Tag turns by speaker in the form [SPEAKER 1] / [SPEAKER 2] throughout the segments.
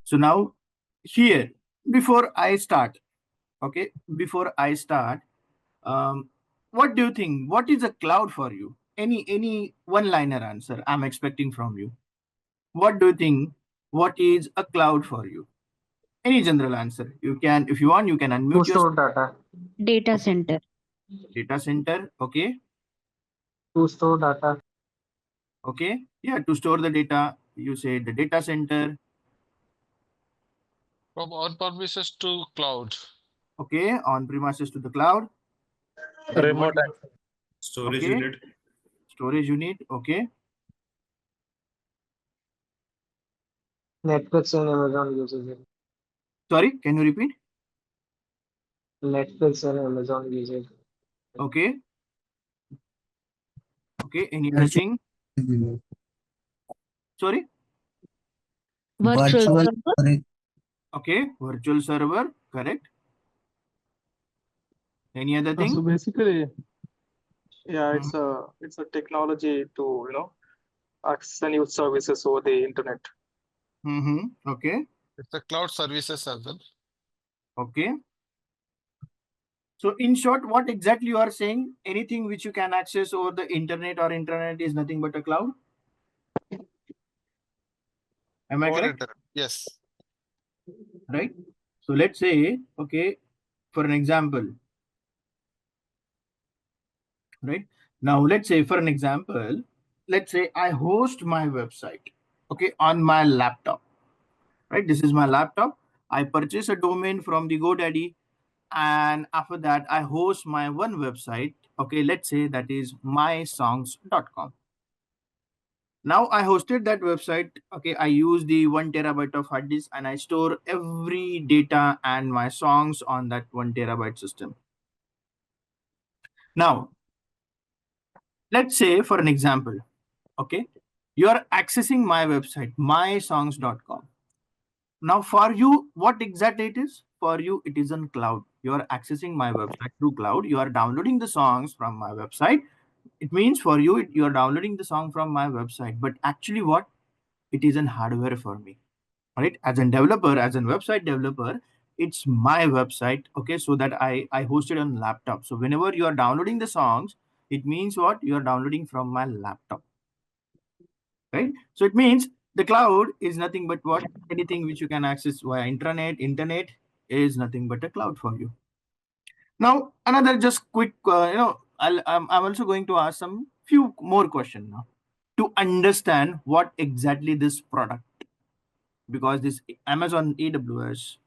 [SPEAKER 1] So now here, before I start, okay, before I start, what do you think? What is a cloud for you? Any one-liner answer I'm expecting from you. What do you think? What is a cloud for you? Any general answer. You can, if you want, you can
[SPEAKER 2] To
[SPEAKER 1] unmute your
[SPEAKER 2] store data.
[SPEAKER 3] Data center.
[SPEAKER 1] data center. Okay.
[SPEAKER 2] To store data.
[SPEAKER 1] Okay. Yeah, to store the data, you say the data center.
[SPEAKER 4] From on-premises to cloud.
[SPEAKER 1] Okay. On premises to the cloud. Then what?
[SPEAKER 5] Remote access. Storage
[SPEAKER 1] Okay.
[SPEAKER 5] unit.
[SPEAKER 1] Storage unit. Okay.
[SPEAKER 2] Netflix and Amazon uses it.
[SPEAKER 1] Sorry, can you repeat?
[SPEAKER 2] Netflix and Amazon use it.
[SPEAKER 1] Okay. Okay. Any other thing? Sorry.
[SPEAKER 3] Virtual
[SPEAKER 6] Virtual.
[SPEAKER 3] server.
[SPEAKER 1] Okay. Virtual server. Correct. Any other thing?
[SPEAKER 7] So basically, yeah,
[SPEAKER 1] Mhm.
[SPEAKER 7] it's a technology to access and use services over the internet.
[SPEAKER 1] Okay.
[SPEAKER 4] It's a cloud services as well.
[SPEAKER 1] Okay. So in short, what exactly you are saying? Anything which you can access over the internet or internet is nothing but a cloud? Am I
[SPEAKER 4] Over
[SPEAKER 1] correct?
[SPEAKER 4] internet. Yes.
[SPEAKER 1] Right. So let's say, okay, for an example, right? Now let's say for an example, let's say I host my website, okay, on my laptop, right? This is my laptop. I purchase a domain from the GoDaddy, and after that I host my one website, okay, let's say that is mysongs.com. Now I hosted that website, okay, I use the 1 TB of hard disk and I store every data and my songs on that 1 TB system. Now let's say for an example, okay, you are accessing my website mysongs.com. Now for you, what exactly it is? For you, it is on cloud. You are accessing my website through cloud. You are downloading the songs from my website. It means for you, you are downloading the song from my website. But actually what? It is in hardware for me, right? As a developer, as a website developer, it's my website, okay? So that I host it on laptop. So whenever you are downloading the songs, it means what? You are downloading from my laptop, right? So it means the cloud is nothing but what? Anything which you can access via internet is nothing but a cloud for you. Now another just quick I'm also going to ask some few more questions now to understand what exactly this product, because this Amazon AWS,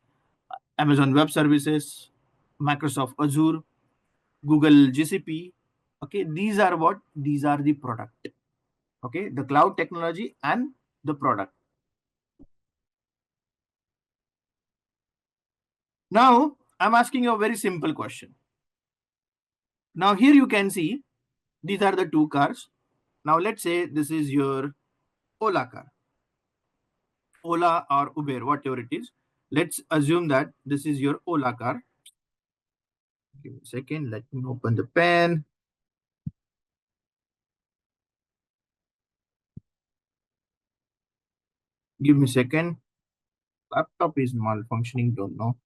[SPEAKER 1] Amazon Web Services, Microsoft Azure, Google GCP, okay, these are what? These are the product, okay, the cloud technology and the product. Now I'm asking you a very simple question. Now here you can see these are the two cars. Now let's say this is your Ola car, Ola or Uber, whatever it is. Let's assume that this is your Ola car. Give me a second. Let me open the pen. Give me a second. Laptop is malfunctioning. Don't know.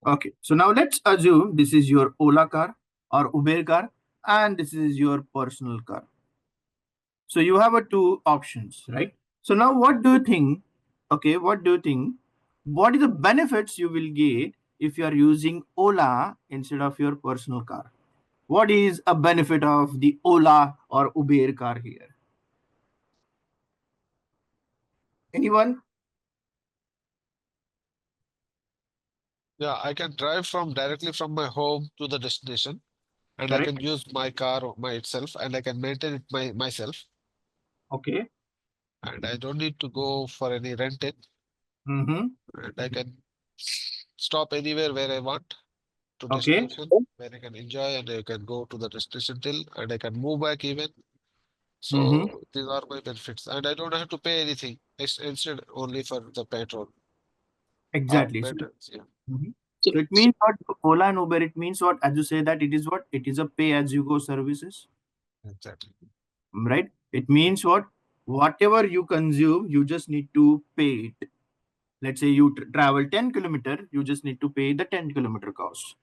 [SPEAKER 1] Okay. So now let's assume this is your Ola car or Uber car, and this is your personal car. So you have a two options, right? So now what do you think? Okay, what do you think? What is the benefits you will get if you are using Ola instead of your personal car? What is a benefit of the Ola or Uber car here? Anyone?
[SPEAKER 4] Yeah, I can drive from directly from my home to the destination, and I
[SPEAKER 1] Correct.
[SPEAKER 4] can use my car by itself, and I can maintain it myself,
[SPEAKER 1] Okay.
[SPEAKER 4] and I don't need to go for any rented,
[SPEAKER 1] Mm-hmm.
[SPEAKER 4] and I can stop anywhere where I want to
[SPEAKER 1] Okay.
[SPEAKER 4] destination, where I can enjoy, and I can go to the destination till, and I can move back even.
[SPEAKER 1] Mm-hmm.
[SPEAKER 4] So these are my benefits, and I don't have to pay anything. It's instead only for the petrol or
[SPEAKER 1] Exactly. So,
[SPEAKER 4] maintenance. Yeah,
[SPEAKER 1] mhm. So it means what? Ola and Uber, it means what? As you say that it is what? It is a pay as you go services,
[SPEAKER 4] exactly.
[SPEAKER 1] right? It means what? Whatever you consume, you just need to pay it. Let's say you travel 10 kilometer, you just need to pay the 10-kilometer cost.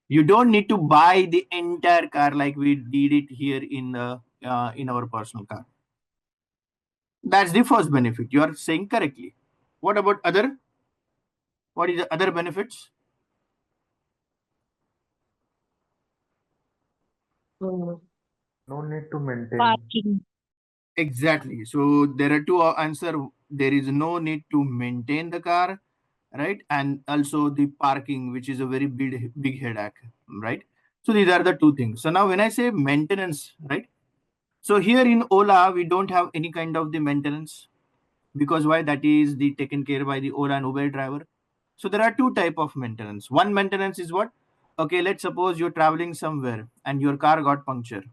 [SPEAKER 1] You don't need to buy the entire car like we did it here in our personal car. That's the first benefit. You are saying correctly. What about other? What is the other benefits?
[SPEAKER 2] No need to maintain.
[SPEAKER 3] Parking.
[SPEAKER 1] Exactly. So there are two answer. There is no need to maintain the car, right? And also the parking, which is a very big headache, right? So these are the two things. So now when I say maintenance, right? So here in Ola, we don't have any kind of the maintenance, because why? That is the taken care by the Ola and Uber driver. So there are two type of maintenance. One maintenance is what? Okay, let's suppose you're traveling somewhere and your car got puncture.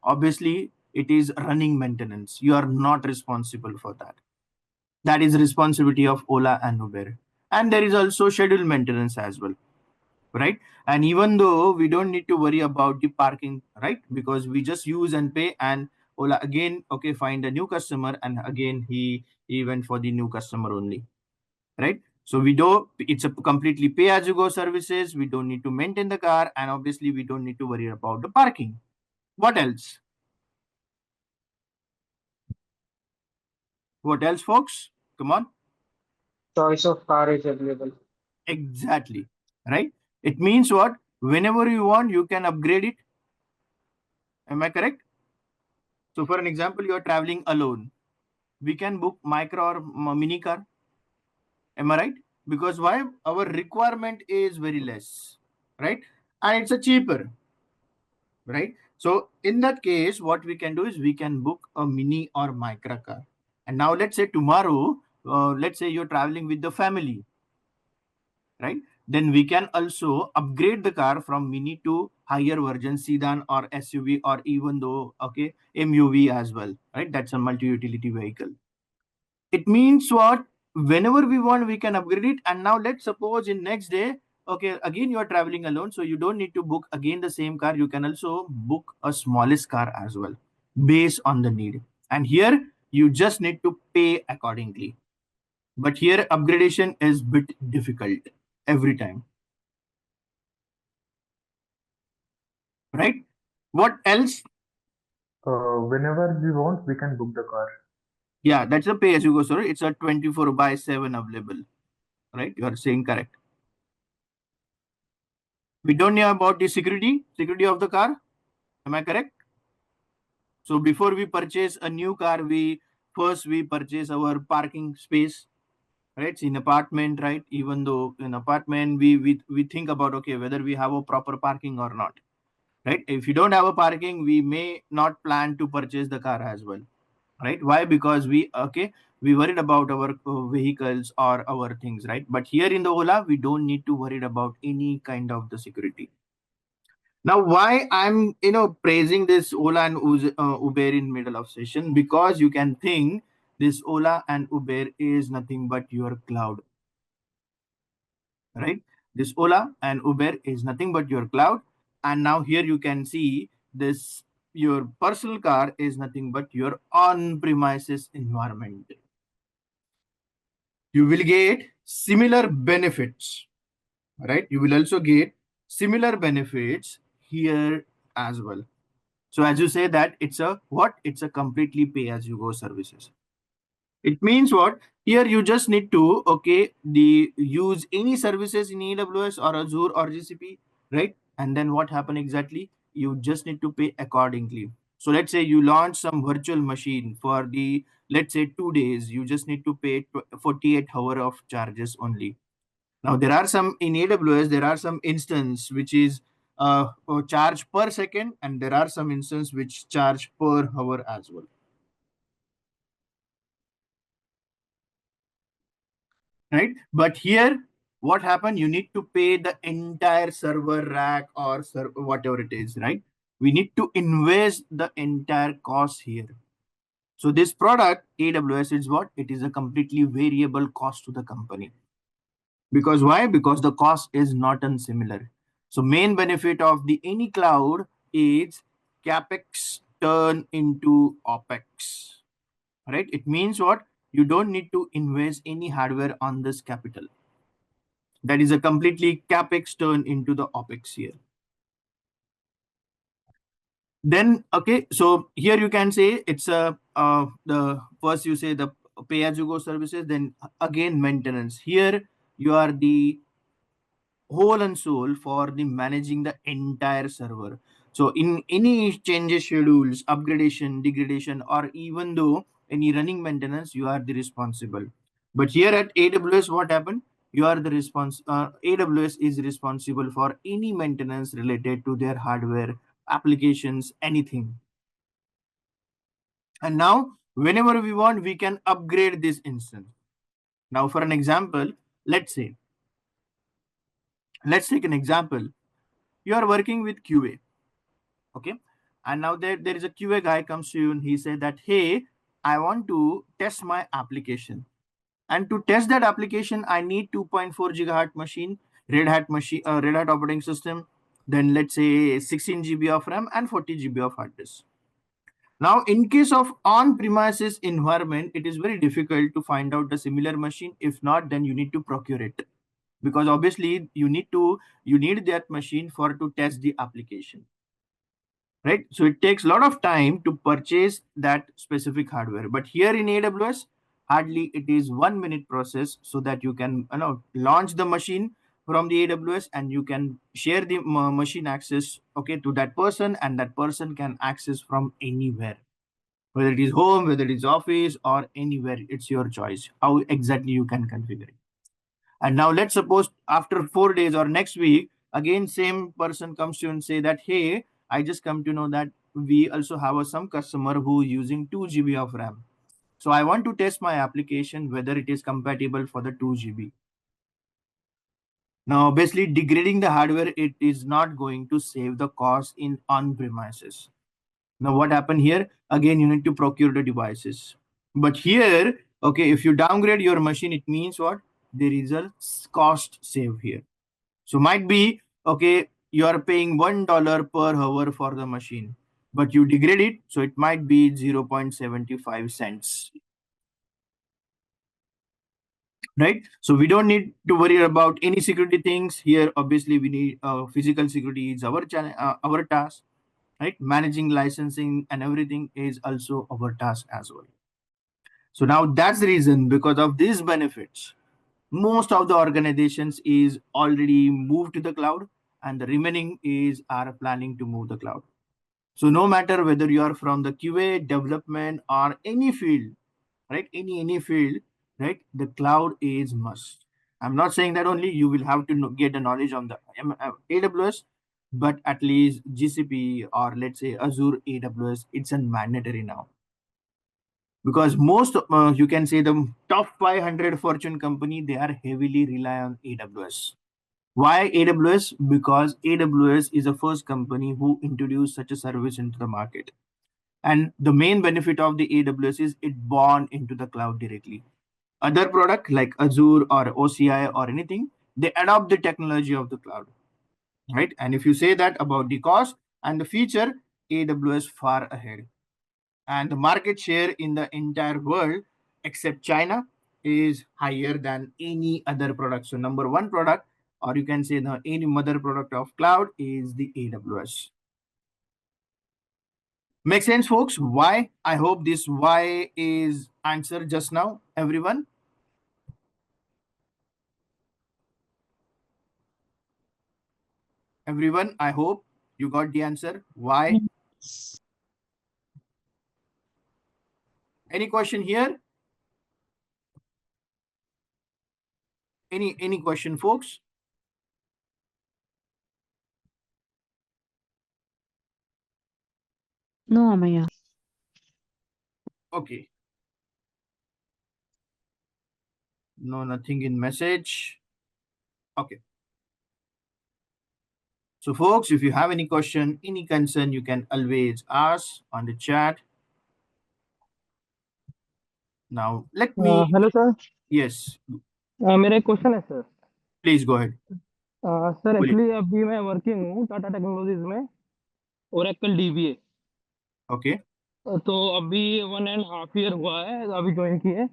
[SPEAKER 1] Obviously, it is running maintenance. You are not responsible for that. That is responsibility of Ola and Uber. And there is also scheduled maintenance as well, right? And even though we don't need to worry about the parking, right? Because we just use and pay, and Ola again, okay, find a new customer, and again he went for the new customer only, right? So we do, it's a completely pay as you go services. We don't need to maintain the car, and obviously we don't need to worry about the parking. What else? What else, folks? Come on.
[SPEAKER 2] Choice of car is available.
[SPEAKER 1] Exactly. Right? It means what? Whenever you want, you can upgrade it. Am I correct? So, for an example, you are traveling alone. We can book micro or mini car. Am I right? Because why? Our requirement is very less. Right? And it's a cheaper. Right? So, in that case, what we can do is we can book a mini or micro car. And now, let's say tomorrow, let's say you're traveling with the family, right? Then we can also upgrade the car from mini to higher version sedan or SUV, or even though okay MUV as well, right? That's a multi-utility vehicle. It means what? Whenever we want, we can upgrade it. And now let's suppose in next day, okay, again you are traveling alone, so you don't need to book again the same car. You can also book a smallest car as well, based on the need. And here you just need to pay accordingly. But here upgradation is bit difficult every time, right? What else?
[SPEAKER 2] Whenever we want, we can book the car.
[SPEAKER 1] Yeah, that's a pay as you go, sorry. It's a 24/7 available, right? You are saying correct. We don't know about the security of the car. Am I correct? So before we purchase a new car, we purchase our parking space, right? It's in apartment, right? Even though in apartment we think about okay whether we have a proper parking or not, right? If you don't have a parking, we may not plan to purchase the car as well, right? Why? Because we worried about our vehicles or our things, right? But here in the Ola, we don't need to worry about any kind of the security. Now why I'm praising this Ola and Uber in middle of session, because you can think this Ola and Uber is nothing but your cloud, right? This Ola and Uber is nothing but your cloud. And now here you can see this, your personal car is nothing but your on-premises environment. You will get similar benefits, right? You will also get similar benefits here as well. So as you say that it's a what? It's a completely pay as you go services. It means what? Here you just need to okay the use any services in AWS or Azure or GCP, right? And then what happen exactly? You just need to pay accordingly. So let's say you launch some virtual machine for the, let's say 2 days, you just need to pay 48 hour of charges only. Now there are some in AWS, there are some instance which is charge per second, and there are some instance which charge per hour as well, right? But here, what happened? You need to pay the entire server rack or whatever it is, right? We need to invest the entire cost here. So this product, AWS, is what? It is a completely variable cost to the company. Because why? Because the cost is not unsimilar. So main benefit of the any cloud is capex turn into opex. right? It means what? You don't need to invest any hardware on this capital. That is a completely capex turn into the opex here. Then okay, so here you can say it's a the first you say the pay as you go services, then again maintenance. Here you are the whole and soul for the managing the entire server. So in any changes, schedules, upgradation, degradation, or even though any running maintenance, you are the responsible. But here at AWS, what happened? You are the AWS is responsible for any maintenance related to their hardware, applications, anything. And now, whenever we want, we can upgrade this instance. Now, for an example, let's say, let's take an example. You are working with QA, okay, and now there is a QA guy comes to you and he said that, hey, I want to test my application, and to test that application I need 2.4 gigahertz machine, red hat operating system, then let's say 16 GB of RAM and 40 GB of hard disk. Now in case of on premises environment, it is very difficult to find out a similar machine. If not, then you need to procure it, because obviously you need that machine for to test the application, right? So it takes a lot of time to purchase that specific hardware. But here in AWS, hardly it is 1 minute process, so that you can launch the machine from the AWS and you can share the machine access, okay, to that person, and that person can access from anywhere, whether it is home, whether it is office, or anywhere. It's your choice how exactly you can configure it. And now let's suppose after 4 days or next week, again same person comes to you and say that, hey, I just come to know that we also have some customer who using 2 GB of RAM. So I want to test my application whether it is compatible for the 2 GB. Now obviously degrading the hardware, it is not going to save the cost in on premises. Now what happened here? Again, you need to procure the devices. But here, okay, if you downgrade your machine, it means what? There is a cost save here. So might be, okay, you are paying $1 per hour for the machine, but you degrade it, so it might be 0.75 cents. Right? So we don't need to worry about any security things here. Obviously, we need physical security is our task, right? Managing licensing and everything is also our task as well. So now that's the reason, because of these benefits, most of the organizations is already moved to the cloud, and the remaining is are planning to move the cloud. So no matter whether you are from the QA development or any field, right, any field, right, the cloud is must. I'm not saying that only you will have to get the knowledge on the AWS, but at least GCP or let's say Azure AWS, it's a mandatory now, because most you can say the top 500 fortune company, they are heavily rely on AWS. Why AWS? Because AWS is the first company who introduced such a service into the market, and the main benefit of the AWS is it born into the cloud directly. Other product like Azure or OCI or anything, they adopt the technology of the cloud, right? And if you say that about the cost and the feature, AWS far ahead, and the market share in the entire world except China is higher than any other product. So number one product, or you can say the any mother product of cloud, is the AWS. Make sense, folks? Why? I hope this why is answered just now, everyone. Everyone, I hope you got the answer. Why? Any question here? Any question, folks?
[SPEAKER 3] No, Amaya.
[SPEAKER 1] Okay. No, nothing in message. Okay. So, folks, if you have any question, any concern, you can always ask on the chat. Now, let me.
[SPEAKER 5] Hello sir
[SPEAKER 1] Yes,
[SPEAKER 5] मेरा एक question है sir
[SPEAKER 1] please go ahead.
[SPEAKER 5] Sir
[SPEAKER 1] Fully.
[SPEAKER 5] Actually अभी मैं working हूँ Tata technologies में Oracle dBA
[SPEAKER 1] Okay.
[SPEAKER 5] तो अभी 1.5 year हुआ है अभी ज्वाइन किए।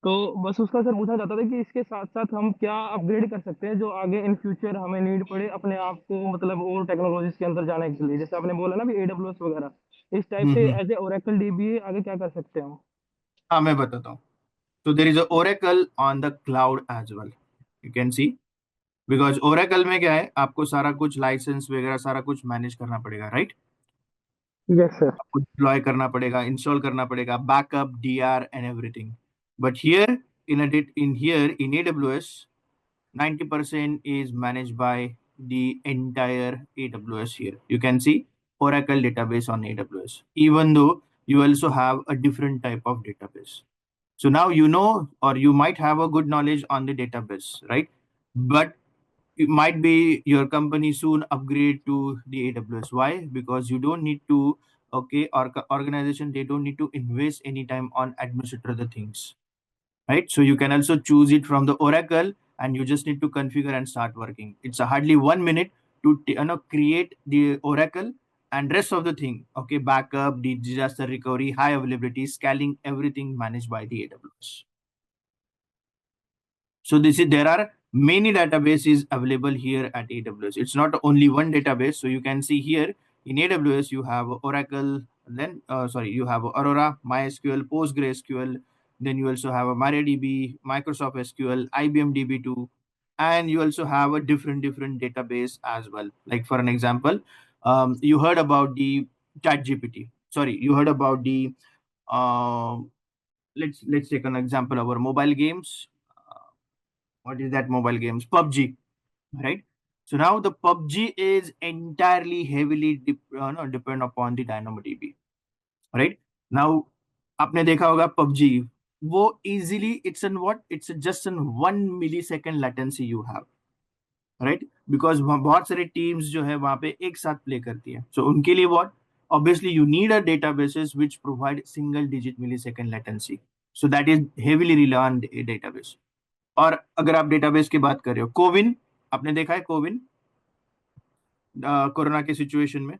[SPEAKER 5] तो बस उसका सर पूछना चाहता था कि इसके साथ साथ हम क्या अपग्रेड कर सकते हैं जो आगे इन फ्यूचर हमें नीड पड़े अपने आप को, मतलब और टेक्नोलॉजीज के अंदर जाने के लिए, जैसे आपने बोला ना भी AWS वगैरह इस टाइप से
[SPEAKER 1] हम्म।
[SPEAKER 5] एज ए ओरेकल DBA आगे क्या कर सकते हैं हम।
[SPEAKER 1] हाँ, मैं बताता हूँ। तो there is a Oracle on the cloud as well, you can see. Because Oracle में क्या है, आपको सारा कुछ लाइसेंस वगैरह सारा कुछ मैनेज करना पड़ेगा, राइट?
[SPEAKER 5] Yes sir.
[SPEAKER 1] आपको डिप्लॉय करना पड़ेगा, इंस्टॉल करना पड़ेगा, backup, DR and everything. But here in AWS, 90% is managed by the entire AWS here. You can see Oracle database on AWS, even though you also have a different type of database. So now you know, or you might have a good knowledge on the database, right? But it might be your company soon upgrade to the AWS. Why? Because you don't need to, okay, or organization, they don't need to invest any time on administer the things, right? So you can also choose it from the Oracle, and you just need to configure and start working. It's a hardly 1 minute to create the Oracle and rest of the thing. Okay, backup, the disaster recovery, high availability, scaling, everything managed by the AWS. So this is, there are many databases available here at AWS. It's not only one database. So you can see here in AWS you have Oracle, then you have Aurora, MySQL, PostgreSQL. Then you also have a MariaDB, Microsoft SQL, IBM DB2, and you also have a different database as well. Like for an example, you heard about the ChatGPT. Sorry, you heard about the uh, let's take an example of our mobile games. What is that mobile games? PUBG, right? So now the PUBG is entirely heavily no, depend upon the DynamoDB, right? Now आपने देखा होगा PUBG, वो easily it's in what, it's just in 1 millisecond latency you have, right? Because बहुत सारे teams जो है वहाँ पे एक साथ play करती है, so उनके लिए what, obviously you need a databases which provide single digit millisecond latency, so that is heavily rely on a database. और अगर आप डेटाबेस की बात कर रहे हो, कोविन, आपने देखा है कोविन कोरोना के सिचुएशन में?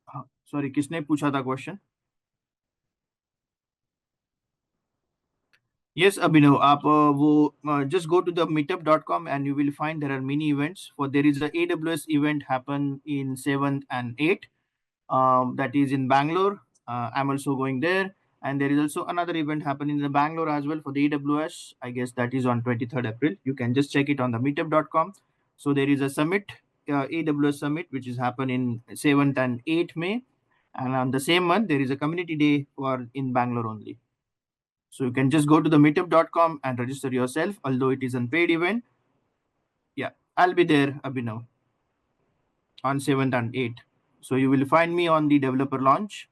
[SPEAKER 1] हाँ, सॉरी, किसने पूछा था क्वेश्चन? यस अभिनव, आप वो just go to the meetup.com and you will find there are many events. For there is a AWS event happen in 7th and 8th, that is in Bangalore. I'm also going there, and there is also another event happening in the Bangalore as well for the AWS. I guess that is on 23rd April. You can just check it on the meetup.com. So there is a summit, AWS summit, which is happen in 7th and 8th May, and on the same month there is a community day for in Bangalore only. So you can just go to the meetup.com and register yourself, although it is a paid event. Yeah, I'll be there, Abhinav, on 7th and 8th. So you will find me on the developer launch.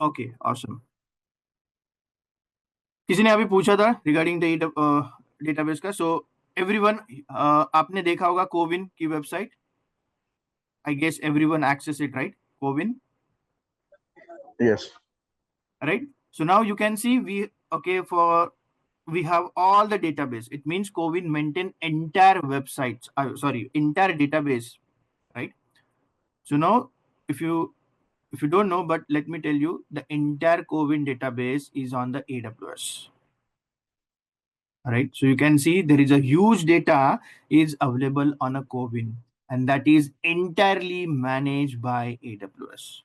[SPEAKER 1] Okay, awesome. किसी ने अभी पूछा था regarding the database का, so everyone, आपने देखा होगा कोविन की website, I guess everyone access it, right? CoWIN,
[SPEAKER 2] Yes.
[SPEAKER 1] right? So now you can see we, okay, for we have all the database. It means COVID maintain entire websites, sorry, entire database, right? So now if you don't know, but let me tell you, the entire COVID database is on the AWS, right? So you can see there is a huge data is available on a COVID, and that is entirely managed by AWS.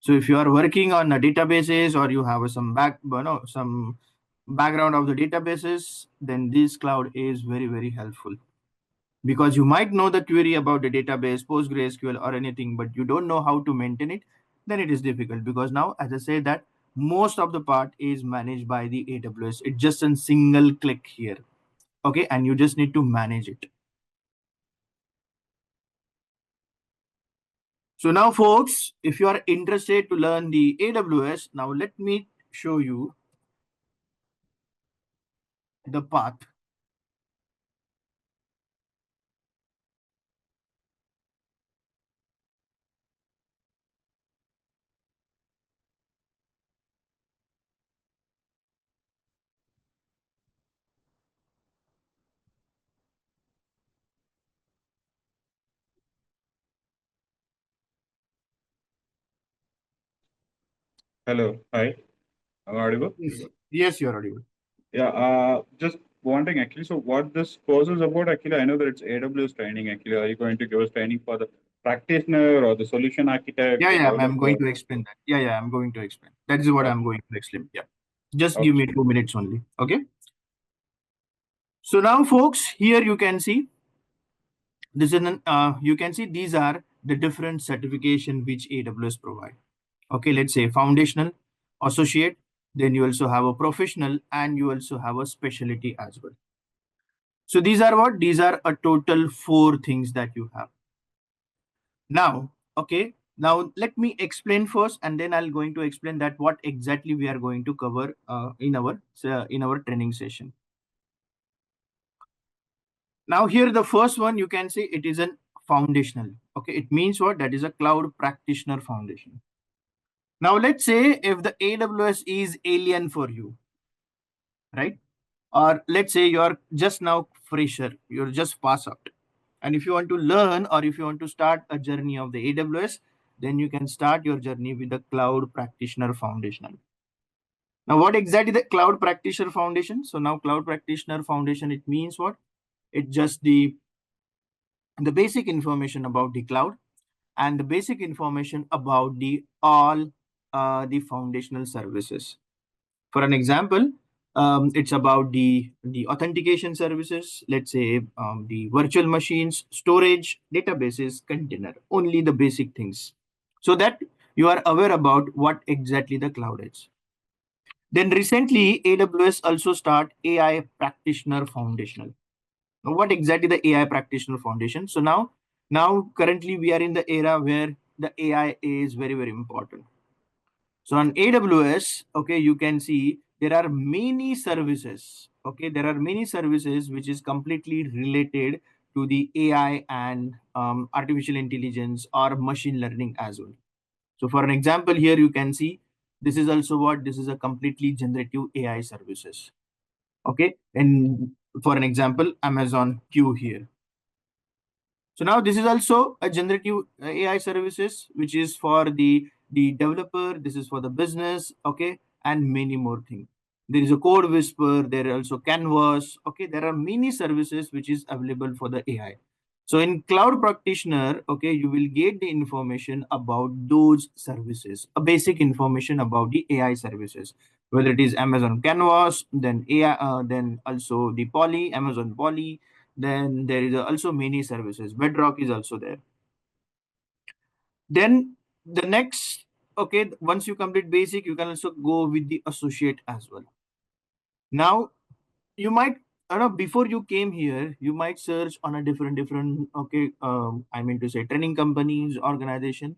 [SPEAKER 1] So if you are working on the databases, or you have some background of the databases, then this cloud is very helpful, because you might know the query about the database, PostgreSQL or anything, but you don't know how to maintain it. Then it is difficult, because now, as I say, that most of the part is managed by the AWS. It's just a single click here, okay, and you just need to manage it. So now, folks, if you are interested to learn the AWS, now let me show you the path.
[SPEAKER 6] Hello. Hi. Am I audible?
[SPEAKER 1] Yes, you're audible.
[SPEAKER 6] Yeah. Just wondering actually. So, what this course is about? Actually, I know that it's AWS training. Actually, are you going to give us training for the practitioner or the solution architect,
[SPEAKER 1] Yeah,
[SPEAKER 6] the
[SPEAKER 1] yeah, I'm going
[SPEAKER 6] developer?
[SPEAKER 1] to explain that. Yeah, yeah, I'm going to explain. That is what I'm
[SPEAKER 6] Okay.
[SPEAKER 1] going to explain. Yeah. Just give
[SPEAKER 6] Okay.
[SPEAKER 1] me 2 minutes only. Okay. So now, folks, here you can see this is an you can see these are the different certification which AWS provide. Okay, let's say foundational, associate, then you also have a professional, and you also have a specialty as well. So these are what? These are a total 4 things that you have. Now, okay, now let me explain first, and then I'll going to explain that what exactly we are going to cover in our training session. Now here the first one you can say it is an foundational. Okay, it means what? That is a cloud practitioner foundation. Now let's say if the AWS is alien for you, right? Or let's say you're just now fresher, you're just pass out, and if you want to learn or if you want to start a journey of the AWS, then you can start your journey with the cloud practitioner foundation. Now what exactly the cloud practitioner foundation? So now cloud practitioner foundation, it means what? It's just the basic information about the cloud and the basic information about the all the foundational services. For an example, it's about the authentication services, let's say the virtual machines, storage, databases, container, only the basic things, so that you are aware about what exactly the cloud is. Then recently, AWS also start AI Practitioner Foundational. Now, what exactly the AI Practitioner Foundation? So now currently we are in the era where the AI is very, very important. So on AWS, okay, you can see there are many services. Okay, there are many services which is completely related to the AI and artificial intelligence or machine learning as well. So for an example, here you can see this is also what? This is a completely generative AI services. Okay, and for an example, Amazon Q here. So now this is also a generative AI services, which is for the developer. This is for the business, okay, and many more things. There is a code whisper. There are also Canvas. Okay, there are many services which is available for the AI. So in cloud practitioner, okay, you will get the information about those services, a basic information about the AI services, whether it is Amazon Canvas, then AI, then also the Poly, Amazon Poly, then there is also many services. Bedrock is also there. Then the next, okay, once you complete basic, you can also go with the associate as well. Now you might, I know, before you came here, you might search on a different okay, I mean to say training companies, organization,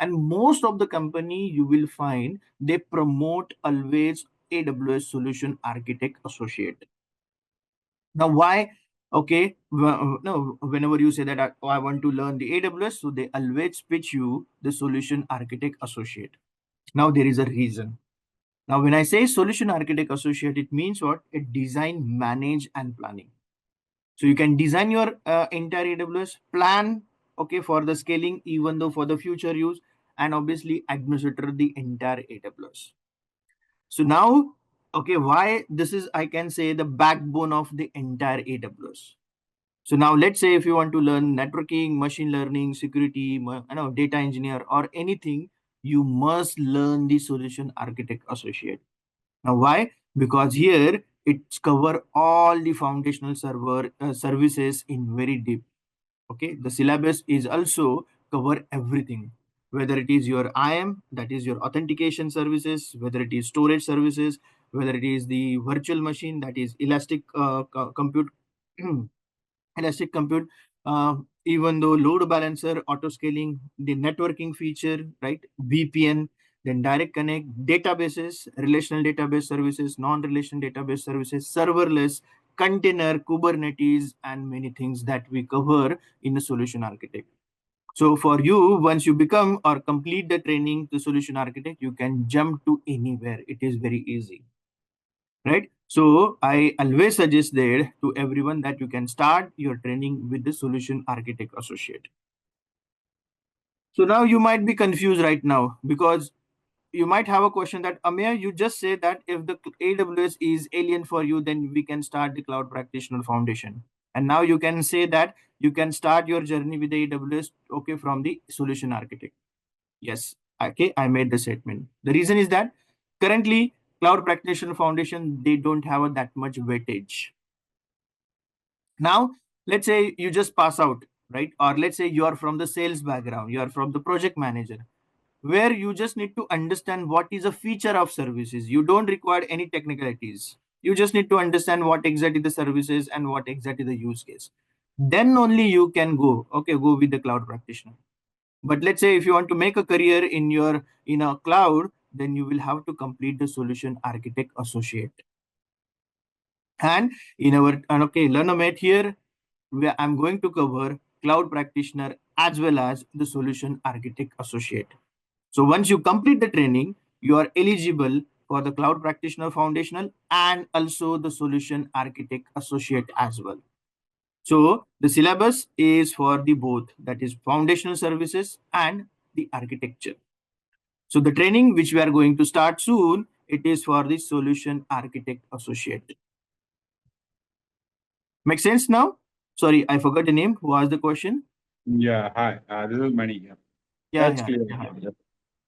[SPEAKER 1] and most of the company you will find they promote always AWS solution architect associate. Now, why? Okay, no, whenever you say that I want to learn the AWS, so they always pitch you the solution architect associate. Now, there is a reason. Now, when I say solution architect associate, it means what? It design, manage, and planning. So you can design your entire AWS plan, okay, for the scaling, even though for the future use, and obviously administer the entire AWS. So now, okay, why this is, I can say, the backbone of the entire AWS. So now let's say if you want to learn networking, machine learning, security, data engineer or anything, you must learn the solution architect associate. Now why? Because here it's cover all the foundational services in very deep. Okay, the syllabus is also cover everything, whether it is your IAM, that is your authentication services, whether it is storage services, whether it is the virtual machine, that is elastic compute elastic compute, even though load balancer, auto scaling, the networking feature, right? VPN, then direct connect, databases, relational database services, non-relational database services, serverless, container, Kubernetes, and many things that we cover in the solution architect. So for you, once you become or complete the training to solution architect, you can jump to anywhere. It is very easy, right? So I always suggest there to everyone that you can start your training with the solution architect associate. So now you might be confused right now because you might have a question that Amir, you just say that if the AWS is alien for you, then we can start the Cloud Practitioner Foundation. And now you can say that you can start your journey with the AWS, okay, from the solution architect. Yes, okay, I made the statement. The reason is that currently Cloud Practitioner Foundation, they don't have that much weightage. Now, let's say you just pass out, right? Or let's say you are from the sales background, you are from the project manager, where you just need to understand what is a feature of services. You don't require any technicalities. You just need to understand what exactly the service is and what exactly the use case. Then only you can go, okay, go with the cloud practitioner. But let's say if you want to make a career in a cloud, then you will have to complete the solution architect associate. And in our okay, Learnomate here, I'm going to cover cloud practitioner as well as the solution architect associate. So once you complete the training, you are eligible for the Cloud Practitioner Foundational and also the Solution Architect Associate as well. So the syllabus is for the both, that is foundational services and the architecture. So the training which we are going to start soon, it is for the Solution Architect Associate. Make sense now? Sorry, I forgot the name. Who asked the question?
[SPEAKER 6] Yeah, hi. This is Mani. Yeah,
[SPEAKER 1] Yeah,
[SPEAKER 6] that's clear.
[SPEAKER 1] yeah.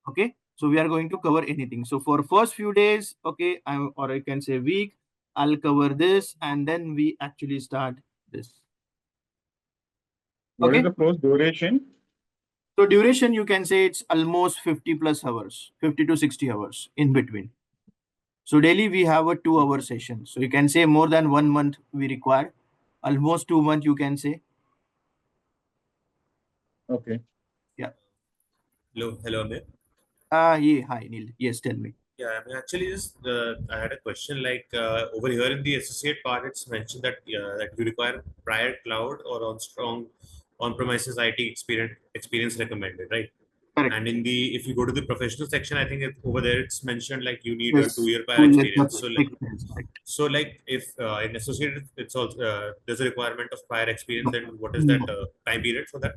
[SPEAKER 1] Okay, so we are going to cover anything. So for first few days, okay, or I can say week, I'll cover this and then we actually start this.
[SPEAKER 6] What is
[SPEAKER 1] Okay,
[SPEAKER 6] the course duration?
[SPEAKER 1] so duration, you can say it's almost 50 plus hours, 50 to 60 hours in between. So daily we have a 2 hour session. So you can say more than 1 month we require, almost 2 months you can say.
[SPEAKER 6] Okay.
[SPEAKER 1] Yeah.
[SPEAKER 8] Hello, Amir.
[SPEAKER 1] Yeah, hi Neil. Yes, tell me.
[SPEAKER 8] Yeah, I mean, actually, just I had a question. Like over here in the associate part, it's mentioned that that you require prior cloud or on strong on-premises IT experience recommended, right?
[SPEAKER 1] Correct.
[SPEAKER 8] And in the if you go to the professional section, I think over there it's mentioned like you need a
[SPEAKER 1] Yes,
[SPEAKER 8] 2 year prior
[SPEAKER 1] 2 years
[SPEAKER 8] experience.
[SPEAKER 1] of
[SPEAKER 8] So
[SPEAKER 1] experience.
[SPEAKER 8] like if in associate it's also there's a requirement of prior experience,
[SPEAKER 1] No,
[SPEAKER 8] then what is that
[SPEAKER 1] no.
[SPEAKER 8] time period for that?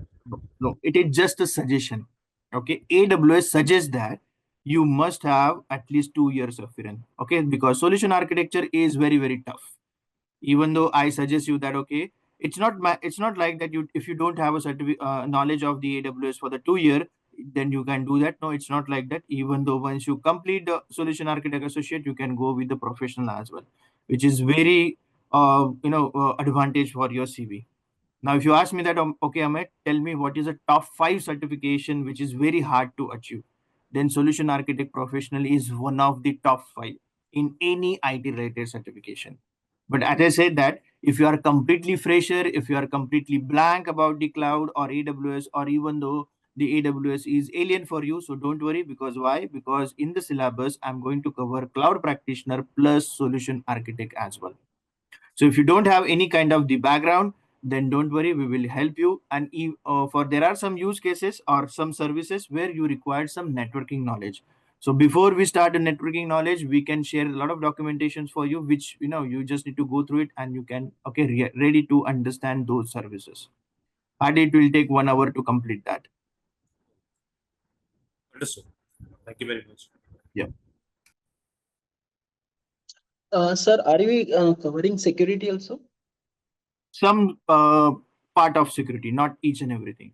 [SPEAKER 1] No, it is just a suggestion. Okay, AWS suggests that you must have at least 2 years of experience. Okay, because solution architecture is very tough. Even though I suggest you that okay, it's not like that you if you don't have a knowledge of the AWS for the 2 year, then you can do that. No, it's not like that. Even though once you complete the solution architect associate, you can go with the professional as well, which is very advantage for your CV. Now, if you ask me that, okay, Amit, tell me what is a top 5 certification which is very hard to achieve, then solution architect professional is one of the top 5 in any IT related certification. But as I said that if you are completely fresher, if you are completely blank about the cloud or AWS, or even though the AWS is alien for you, so don't worry. Because why? Because in the syllabus, I'm going to cover cloud practitioner plus solution architect as well. So if you don't have any kind of the background, then don't worry, we will help you. And for there are some use cases or some services where you require some networking knowledge. So before we start the networking knowledge, we can share a lot of documentations for you, which you just need to go through it and you can ready to understand those services. And it will take 1 hour to complete that.
[SPEAKER 8] Understood. Thank you very much.
[SPEAKER 1] Yeah.
[SPEAKER 9] Sir, are we covering security also?
[SPEAKER 1] Some part of security, not each and everything.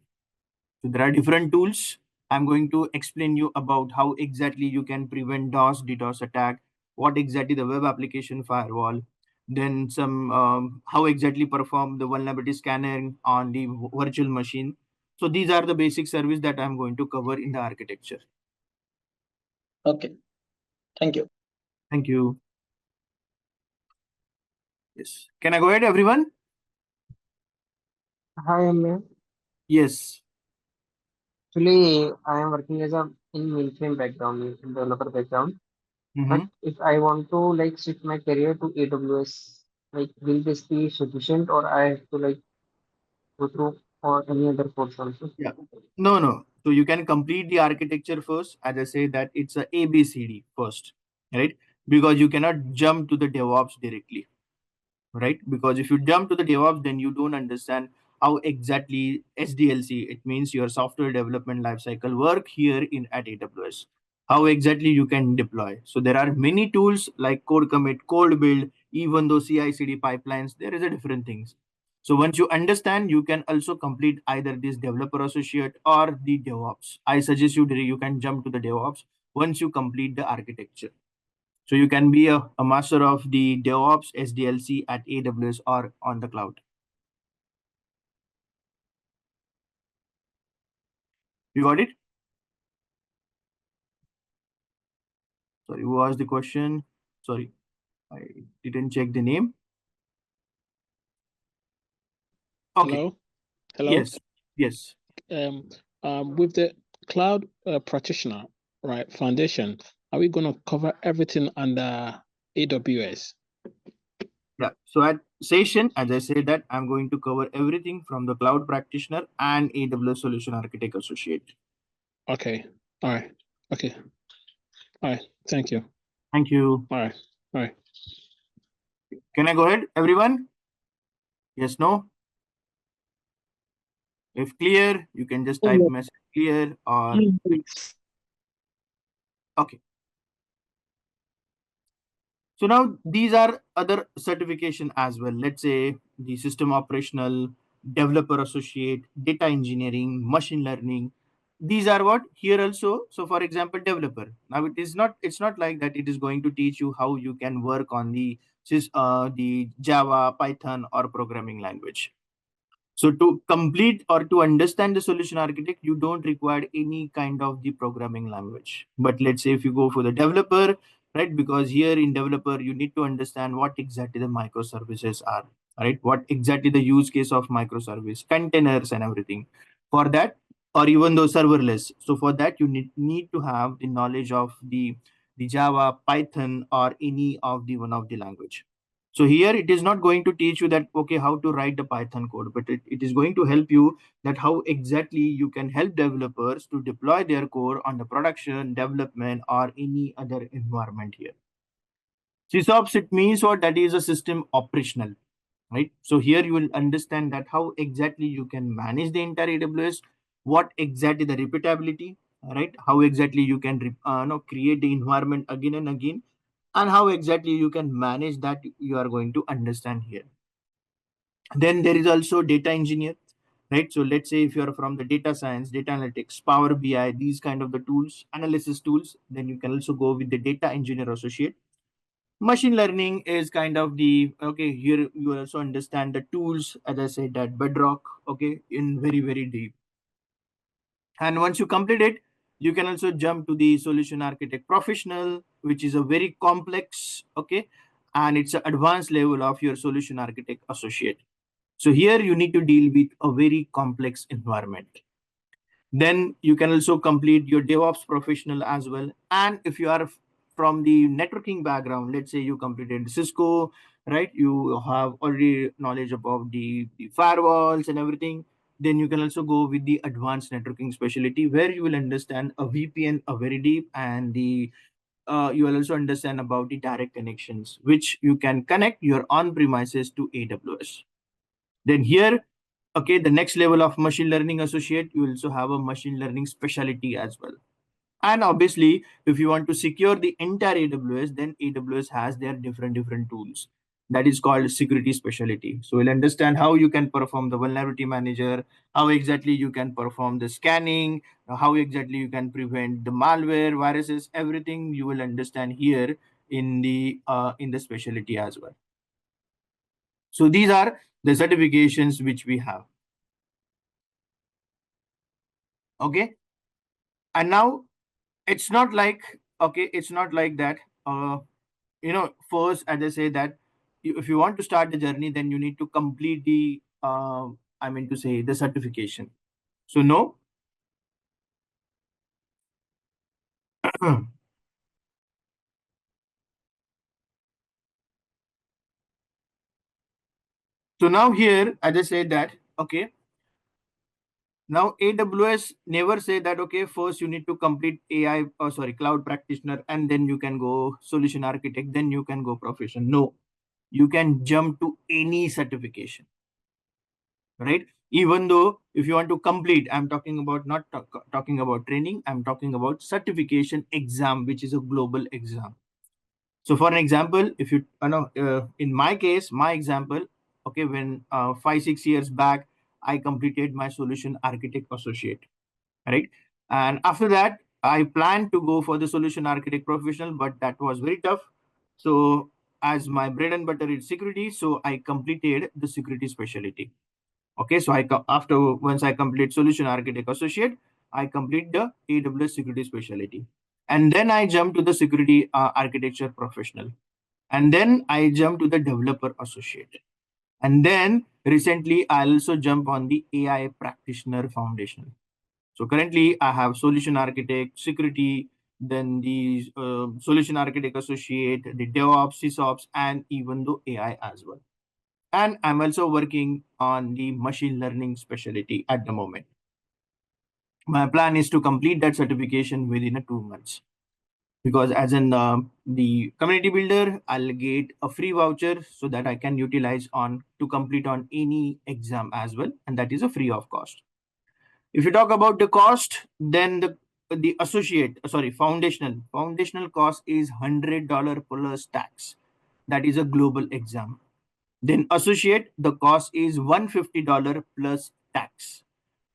[SPEAKER 1] So there are different tools. I'm going to explain you about how exactly you can prevent DOS, DDoS attack, what exactly the web application firewall, then some how exactly perform the vulnerability scanning on the virtual machine. So these are the basic service that I'm going to cover in the architecture.
[SPEAKER 9] Okay. Thank you.
[SPEAKER 1] Thank you. Yes. Can I go ahead, everyone?
[SPEAKER 10] Hi, Amir.
[SPEAKER 1] Yes.
[SPEAKER 10] Actually, I am working as a in mainframe background, mainframe developer background. But if I want to like shift my career to AWS, like will this be sufficient, or I have to like go through or any other course also?
[SPEAKER 1] Yeah. No. So you can complete the architecture first. As I say that it's a ABCD first, right? Because you cannot jump to the DevOps directly, right? Because if you jump to the DevOps, then you don't understand how exactly SDLC, it means your software development lifecycle, work here in at AWS. how exactly you can deploy. So there are many tools like code commit, code build, even though CI/CD pipelines, there is a different things. So once you understand, you can also complete either this developer associate or the DevOps. I suggest you can jump to the DevOps once you complete the architecture. So you can be a master of the DevOps SDLC at AWS or on the cloud. You got it? Sorry, who asked the question? Sorry, I didn't check the name. Okay.
[SPEAKER 11] Hello? Hello?
[SPEAKER 1] Yes. Yes.
[SPEAKER 11] With the cloud practitioner, right, foundation, are we going to cover everything under AWS?
[SPEAKER 1] Yeah. So at session, as I said that I'm going to cover everything from the cloud practitioner and AWS solution architect associate.
[SPEAKER 11] Okay. All right. Okay. All right. Thank you.
[SPEAKER 1] Thank you.
[SPEAKER 11] All right. All right.
[SPEAKER 1] Can I go ahead, everyone? Yes, no? If clear, you can just type message clear or okay. So now these are other certification as well. Let's say the system operational, developer associate, data engineering, machine learning. These are what here also. So for example, developer. Now it's not like that it is going to teach you how you can work on the Java, Python or programming language. So to complete or to understand the solution architect, you don't require any kind of the programming language. But let's say if you go for the developer, right? Because here in developer, you need to understand what exactly the microservices are, right? What exactly the use case of microservice, containers and everything. For that, or even though serverless. So for that, you need to have the knowledge of the Java, Python, or any of the one of the language. So here it is not going to teach you that okay how to write the Python code, but it is going to help you that how exactly you can help developers to deploy their code on the production, development, or any other environment here. SysOps, it means what that is a system operational, right? So here you will understand that how exactly you can manage the entire AWS, what exactly the repeatability, right? How exactly you can create the environment again and again, and how exactly you can manage that you are going to understand here. Then there is also data engineer, right? So let's say if you're from the data science, data analytics, Power BI, these kind of the tools, analysis tools, then you can also go with the data engineer associate. Machine learning is kind of the okay, here you also understand the tools, as I said, that bedrock, okay, in very, very deep. And once you complete it, you can also jump to the solution architect professional, which is a very complex, okay, and it's an advanced level of your solution architect associate. So here you need to deal with a very complex environment. Then you can also complete your DevOps professional as well. And if you are from the networking background, let's say you completed Cisco, right? You have already knowledge about the firewalls and everything. Then you can also go with the advanced networking specialty where you will understand a VPN a very deep, and the you will also understand about the direct connections, which you can connect your on-premises to AWS. Then here, okay, the next level of machine learning associate, you also have a machine learning specialty as well. And obviously, if you want to secure the entire AWS, then AWS has their different tools. That is called security specialty. So we'll understand how you can perform the vulnerability manager, how exactly you can perform the scanning, how exactly you can prevent the malware, viruses, everything you will understand here in the specialty as well. So these are the certifications which we have. Okay. And now it's not like, okay, it's not like that. First, as I say that if you want to start the journey, then you need to complete the, I mean to say the certification. So no. So now here, as I said that, okay, now AWS never say that, okay, first you need to complete cloud practitioner, and then you can go solution architect, then you can go profession. No, you can jump to any certification, right? Even though if you want to complete, I'm talking about not talking about training, I'm talking about certification exam, which is a global exam. So for an example, if you know, in my case, my example, okay, when 5-6 years back, I completed my solution architect associate, right? And after that, I planned to go for the solution architect professional, but that was very tough. So as my bread and butter is security, so I completed the security specialty. Okay, so after once I complete solution architect associate, I complete the AWS security specialty, and then I jump to the security architecture professional, and then I jump to the developer associate, and then recently I also jump on the AI practitioner foundation. So currently I have solution architect, security, then the solution architect associate, the DevOps, SysOps, and even the AI as well. And I'm also working on the machine learning specialty at the moment. My plan is to complete that certification within 2 months, because as in the community builder, I'll get a free voucher so that I can utilize on to complete on any exam as well, and that is a free of cost. If you talk about the cost, then the associate, sorry, foundational cost is $100 plus tax. That is a global exam. Then associate, the cost is $150 plus tax.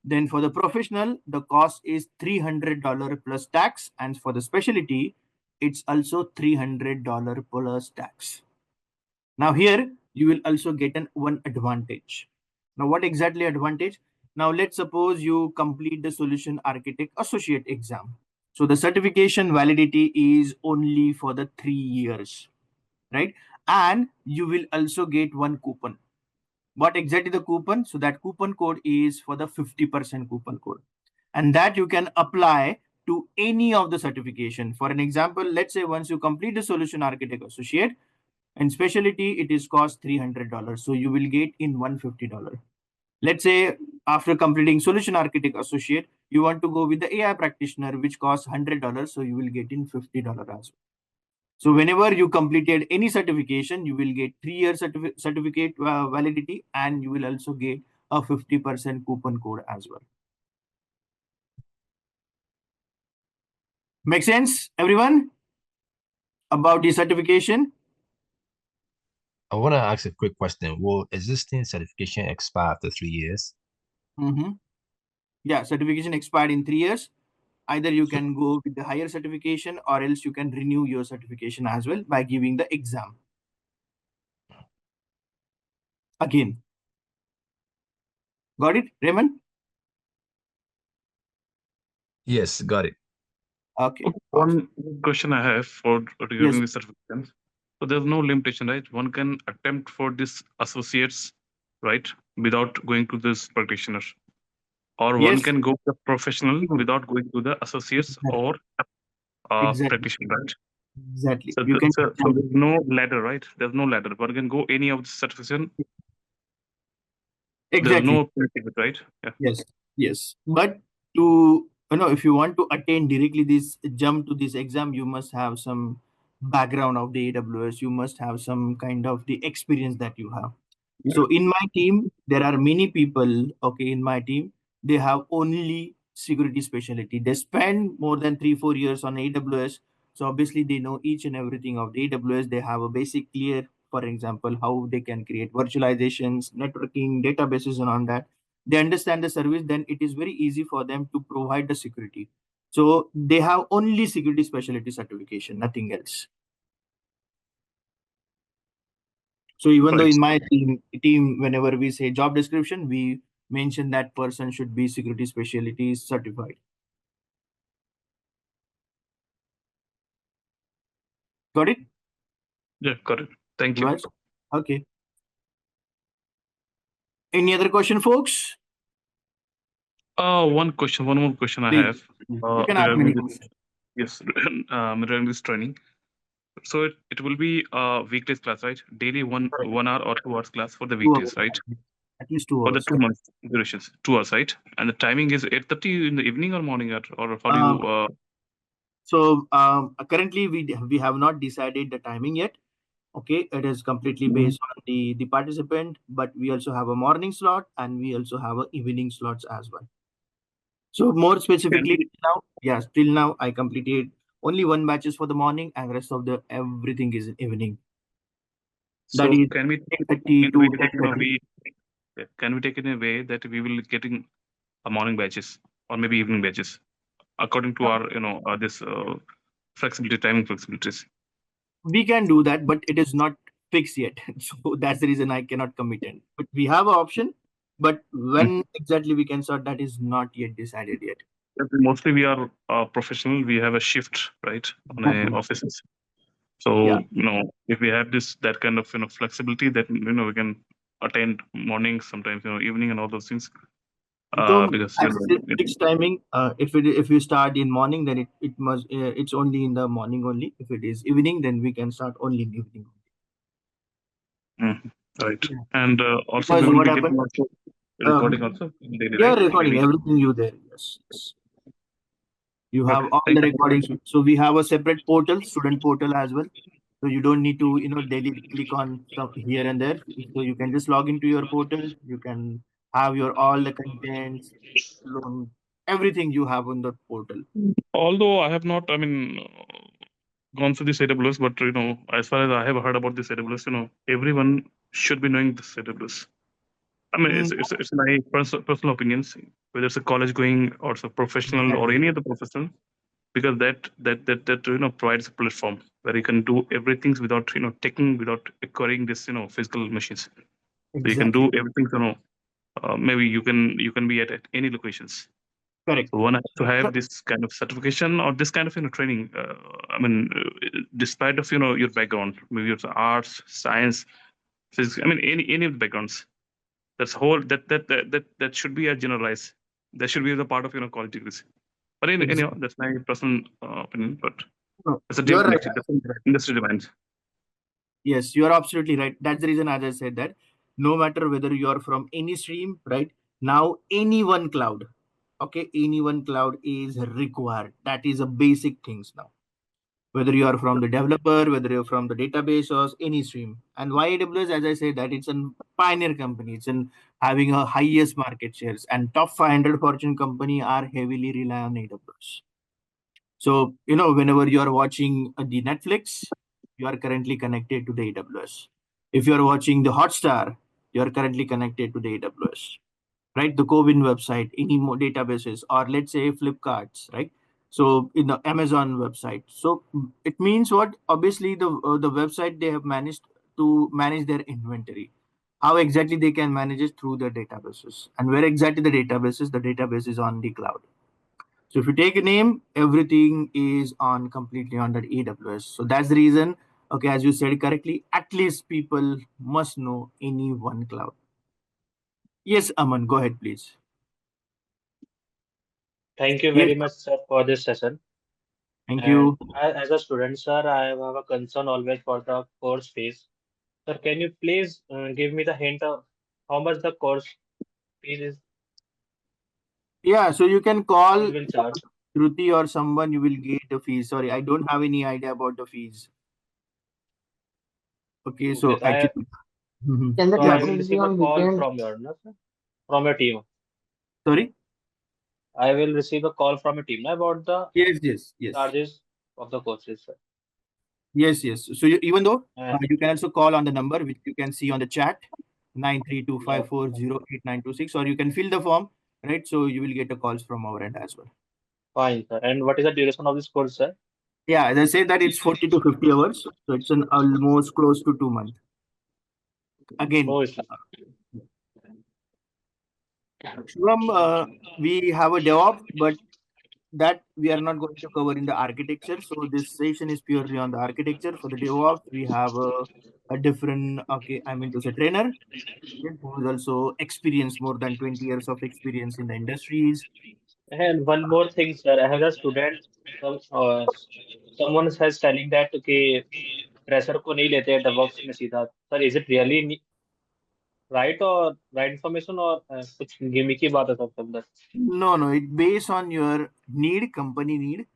[SPEAKER 1] Then for the professional, the cost is $300 plus tax, and for the specialty, it's also $300 plus tax. Now here you will also get an one advantage. Now what exactly advantage? Now let's suppose you complete the solution architect associate exam. So the certification validity is only for the 3 years, right? And you will also get one coupon. What exactly the coupon? So that coupon code is for the 50% coupon code, and that you can apply to any of the certification. For an example, let's say once you complete the solution architect associate and specialty, it is cost $300, so you will get in $150. Let's say after completing solution architect associate, you want to go with the AI practitioner, which costs $100, so you will get in $50 as well. So whenever you completed any certification, you will get 3-year certificate validity, and you will also get a 50% coupon code as well. Make sense, everyone? About the certification?
[SPEAKER 12] I want to ask a quick question. Will existing certification expire after 3 years?
[SPEAKER 1] Yeah, certification expired in 3 years. Either you can go with the higher certification, or else you can renew your certification as well by giving the exam again. Got it, Raymond?
[SPEAKER 12] Yes, got it.
[SPEAKER 1] Okay.
[SPEAKER 6] One question I have for regarding
[SPEAKER 1] Yes.
[SPEAKER 6] the certifications. So there's no limitation, right? One can attempt for this associates, right, without going to this practitioner, or one
[SPEAKER 1] Yes.
[SPEAKER 6] can go to the professional without going to the associates or
[SPEAKER 1] Exactly.
[SPEAKER 6] practitioner, right?
[SPEAKER 1] Exactly.
[SPEAKER 6] So,
[SPEAKER 1] You can.
[SPEAKER 6] so there's no ladder, right? There's no ladder. One can go any of the certification. There's
[SPEAKER 1] Exactly.
[SPEAKER 6] no prerequisite, right? Yeah.
[SPEAKER 1] Yes. Yes. But to if you want to attain directly this jump to this exam, you must have some background of the AWS. You must have some kind of the experience that you have. So in my team, there are many people, okay, in my team, they have only security specialty. They spend more than 3-4 years on AWS. So obviously they know each and everything of the AWS. They have a basic clear, for example, how they can create virtualizations, networking, databases, and on that. They understand the service, then it is very easy for them to provide the security. So they have only security specialty certification, nothing else. So even though in my team, whenever we say job description, we mention that person should be security specialty certified. Got it?
[SPEAKER 6] Yeah, got it. Thank you.
[SPEAKER 1] Okay. Any other question, folks?
[SPEAKER 6] One more question I
[SPEAKER 1] Please.
[SPEAKER 6] have.
[SPEAKER 1] You can ask many questions.
[SPEAKER 6] Yes, regarding this training. So it will be a weekdays class, right? Daily 1 hour or 2 hours class for the
[SPEAKER 1] 2
[SPEAKER 6] weekdays,
[SPEAKER 1] hours.
[SPEAKER 6] right?
[SPEAKER 1] At least 2
[SPEAKER 6] For the
[SPEAKER 1] hours.
[SPEAKER 6] 2 months durations, 2 hours, right? And the timing is 8:30 in the evening or morning, or how do you?
[SPEAKER 1] So currently we have not decided the timing yet. Okay, it is completely based on the participant, but we also have a morning slot and we also have a evening slots as well. So more specifically now, yes, till now I completed only one batches for the morning and rest of the everything is in evening.
[SPEAKER 13] So
[SPEAKER 1] That is
[SPEAKER 13] can we
[SPEAKER 1] 8:30 to
[SPEAKER 13] can we take it in a way that we will getting a morning batches or maybe evening batches according to our this flexibility timing flexibilities?
[SPEAKER 1] we can do that, but it is not fixed yet. So that's the reason I cannot commit it. But we have an option, but when exactly we can start, that is not yet decided yet.
[SPEAKER 13] Mostly we are professional. We have a shift, right, on a offices. So
[SPEAKER 1] Yeah.
[SPEAKER 13] if we have that kind of flexibility, that we can attend morning, sometimes evening, and all those things.
[SPEAKER 1] So
[SPEAKER 13] Because
[SPEAKER 1] as a fixed timing, if you start in morning, then it must it's only in the morning only. If it is evening, then we can start only in evening.
[SPEAKER 13] Right,
[SPEAKER 1] Yeah.
[SPEAKER 13] and also
[SPEAKER 1] Because
[SPEAKER 13] we will
[SPEAKER 1] what
[SPEAKER 13] be
[SPEAKER 1] happened?
[SPEAKER 13] getting also recording also daily,
[SPEAKER 1] Yeah,
[SPEAKER 13] right?
[SPEAKER 1] recording
[SPEAKER 13] Daily.
[SPEAKER 1] everything you there. Yes, yes. You have
[SPEAKER 13] Okay,
[SPEAKER 1] all
[SPEAKER 13] thank
[SPEAKER 1] the
[SPEAKER 13] you.
[SPEAKER 1] recordings. So we have a separate portal, student portal as well. So you don't need to daily click on stuff here and there. So you can just log into your portal. You can have your all the contents, everything you have on the portal.
[SPEAKER 13] Although I have not, gone through this AWS, but as far as I have heard about this AWS, everyone should be knowing this AWS. I mean, it's my personal opinions, whether it's a college going or it's a professional or any other professional, because that provides a platform where you can do everything without without acquiring this physical machines. So you can do
[SPEAKER 1] Exactly.
[SPEAKER 13] everything. Maybe you can be at any locations.
[SPEAKER 1] Correct.
[SPEAKER 13] So one has to have this kind of certification or this kind of training. Despite of your background, maybe it's arts, science, physics. I mean, any of the backgrounds. That's whole that should be a generalized. That should be the part of college degrees. But anyhow,
[SPEAKER 1] Exactly.
[SPEAKER 13] that's my personal opinion. But
[SPEAKER 1] No,
[SPEAKER 13] it's a
[SPEAKER 1] you're right.
[SPEAKER 13] different industry demand.
[SPEAKER 1] Yes, you are absolutely right. That's the reason, as I said, that no matter whether you are from any stream, right now, any one cloud, okay, any one cloud is required. That is a basic things now. Whether you are from the developer, whether you're from the database or any stream. And why AWS, as I said, that it's a pioneer company. It's in having a highest market shares, and top 500 Fortune company are heavily rely on AWS. So, whenever you are watching the Netflix, you are currently connected to the AWS. If you are watching the Hotstar, you are currently connected to the AWS, right? The Cobin website, any more databases, or let's say Flipkarts, right? So in the Amazon website. So it means what? Obviously, the website they have managed to manage their inventory. How exactly they can manage it through the databases, and where exactly the databases? The database is on the cloud. So if you take a name, everything is on completely under AWS. So that's the reason, okay, as you said correctly, at least people must know any one cloud. Yes, Aman, go ahead, please.
[SPEAKER 14] Thank you
[SPEAKER 1] Yes,
[SPEAKER 14] very much, sir, for this session.
[SPEAKER 1] thank
[SPEAKER 14] And
[SPEAKER 1] you.
[SPEAKER 14] as a student, sir, I have a concern always for the course fees. Sir, can you please give me the hint of how much the course fees is
[SPEAKER 1] Yeah, so you can call
[SPEAKER 14] will charge?
[SPEAKER 1] Shruti or someone, you will get the fees. Sorry, I don't have any idea about the fees. Okay,
[SPEAKER 14] Okay,
[SPEAKER 1] so
[SPEAKER 14] so
[SPEAKER 1] actually,
[SPEAKER 10] Can the
[SPEAKER 1] yeah,
[SPEAKER 14] I will
[SPEAKER 10] classes be
[SPEAKER 14] receive a
[SPEAKER 10] on
[SPEAKER 14] call
[SPEAKER 10] weekend?
[SPEAKER 14] from your, no, sir? From your team.
[SPEAKER 1] sorry.
[SPEAKER 14] I will receive a call from your team no, about the
[SPEAKER 1] Yes, yes, yes,
[SPEAKER 14] charges of the courses, sir.
[SPEAKER 1] yes, yes. So even though
[SPEAKER 14] Uh,
[SPEAKER 1] you can also call on the number which you can see on the chat,
[SPEAKER 14] yeah,
[SPEAKER 1] 9325408926, or you can fill the form, right? So you will get the calls from our end as well.
[SPEAKER 14] fine, sir. And what is the duration of this course, sir?
[SPEAKER 1] Yeah, as I say that it's 40 to 50 hours, so it's an almost close to 2 months. Again,
[SPEAKER 14] No issue.
[SPEAKER 1] Shubham, we have a DevOps, but that we are not going to cover in the architecture. So this session is purely on the architecture. For the DevOps, we have a different, okay, I mean to say trainer, okay, who is also experienced more than 20 years of experience in the industries.
[SPEAKER 14] And one more thing, sir. I have a student. Someone has telling that okay, fresher को नहीं लेते हैं DevOps में सीधा. Sir, is it really right or right information or कुछ gimmicky बात है सब अंदर?
[SPEAKER 1] No, no, it based on your need, company need.